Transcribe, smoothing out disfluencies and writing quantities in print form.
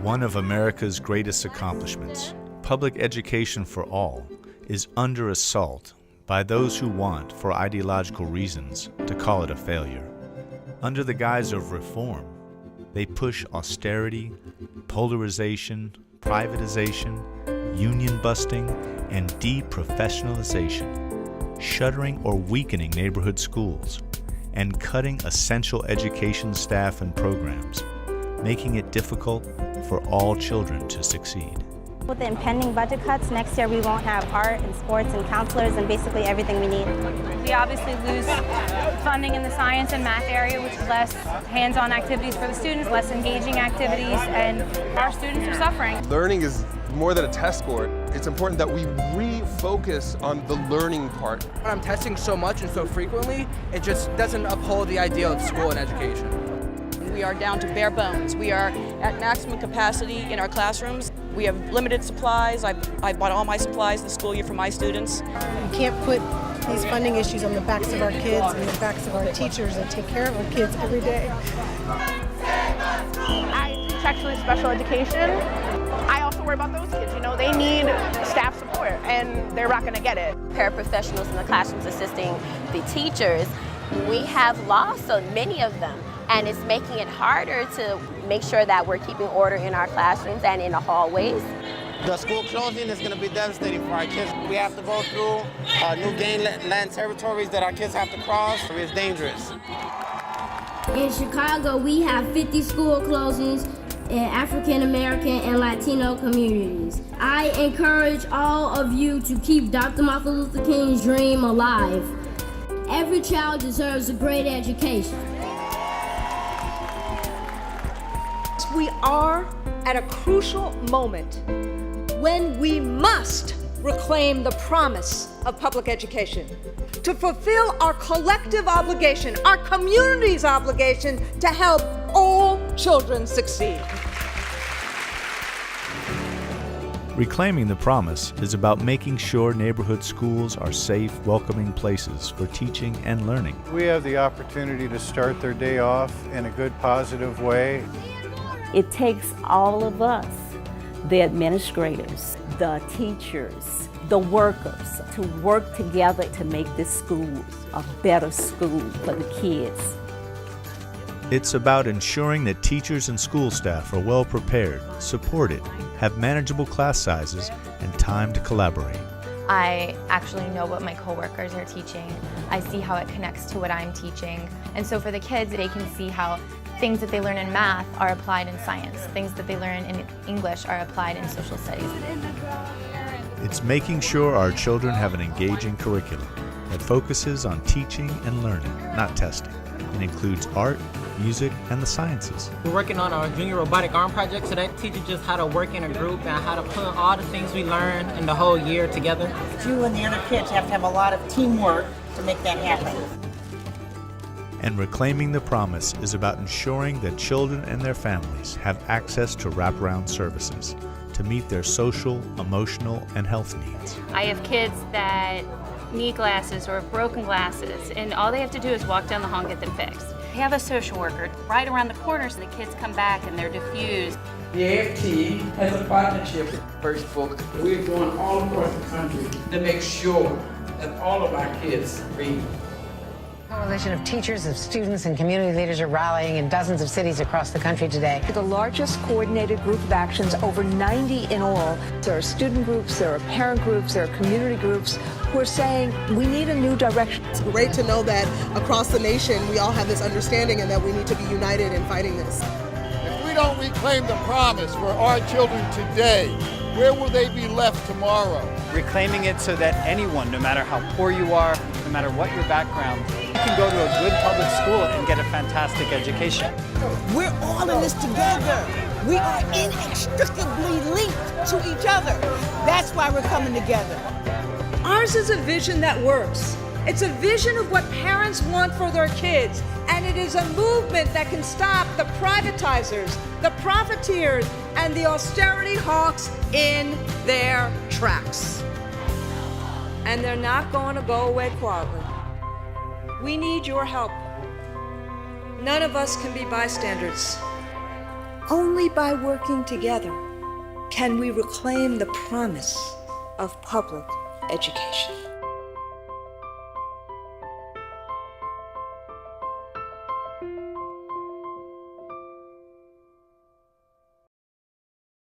One of America's greatest accomplishments, public education for all, is under assault by those who want, for ideological reasons, to call it a failure. Under the guise of reform, they push austerity, polarization, privatization, union busting, and deprofessionalization, shuttering or weakening neighborhood schools, and cutting essential education staff and programs, making it difficult for all children to succeed. With the impending budget cuts, next year we won't have art and sports and counselors and basically everything we need. We obviously lose funding in the science and math area, which is less hands-on activities for the students, less engaging activities, and our students are suffering. Learning is more than a test score. It's important that we refocus on the learning part. I'm testing so much and so frequently, it just doesn't uphold the idea of school and education. We are down to bare bones. We are at maximum capacity in our classrooms. We have limited supplies. I bought all my supplies this school year for my students. We can't put these funding issues on the backs of our kids and the backs of our teachers that take care of our kids every day. I teach actually special education. I also worry about those kids. You know, they need staff support and they're not going to get it. Paraprofessionals in the classrooms assisting the teachers, we have lost so many of them. And it's making it harder to make sure that we're keeping order in our classrooms and in the hallways. The school closing is going to be devastating for our kids. We have to go through new land territories that our kids have to cross. It's dangerous. In Chicago, we have 50 school closings in African American and Latino communities. I encourage all of you to keep Dr. Martin Luther King's dream alive. Every child deserves a great education. We are at a crucial moment when we must reclaim the promise of public education to fulfill our collective obligation, our community's obligation to help all children succeed. Reclaiming the promise is about making sure neighborhood schools are safe, welcoming places for teaching and learning. We have the opportunity to start their day off in a good, positive way. It takes all of us, the administrators, the teachers, the workers, to work together to make this school a better school for the kids. It's about ensuring that teachers and school staff are well prepared, supported, have manageable class sizes, and time to collaborate. I actually know what my coworkers are teaching. I see how it connects to what I'm teaching. And so for the kids, they can see how things that they learn in math are applied in science. Things that they learn in English are applied in social studies. It's making sure our children have an engaging curriculum that focuses on teaching and learning, not testing, and includes art, music, and the sciences. We're working on our junior robotic arm project, so that teaches us how to work in a group and how to put all the things we learn in the whole year together. You and the other kids have to have a lot of teamwork to make that happen. And reclaiming the promise is about ensuring that children and their families have access to wraparound services to meet their social, emotional, and health needs. I have kids that need glasses or broken glasses, and all they have to do is walk down the hall and get them fixed. I have a social worker right around the corner so the kids come back and they're diffused. The AFT has a partnership with First Book. We're going all across the country to make sure that all of our kids read. A coalition of teachers, of students, and community leaders are rallying in dozens of cities across the country today. The largest coordinated group of actions, over 90 in all. There are student groups, there are parent groups, there are community groups who are saying we need a new direction. It's great to know that across the nation we all have this understanding and that we need to be united in fighting this. If we don't reclaim the promise for our children today, where will they be left tomorrow? Reclaiming it so that anyone, no matter how poor you are, no matter what your background, you can go to a good public school and get a fantastic education. We're all in this together. We are inextricably linked to each other. That's why we're coming together. Ours is a vision that works. It's a vision of what parents want for their kids, and it is a movement that can stop the privatizers, the profiteers, and the austerity hawks in their tracks. And they're not going to go away quietly. We need your help. None of us can be bystanders. Only by working together can we reclaim the promise of public education.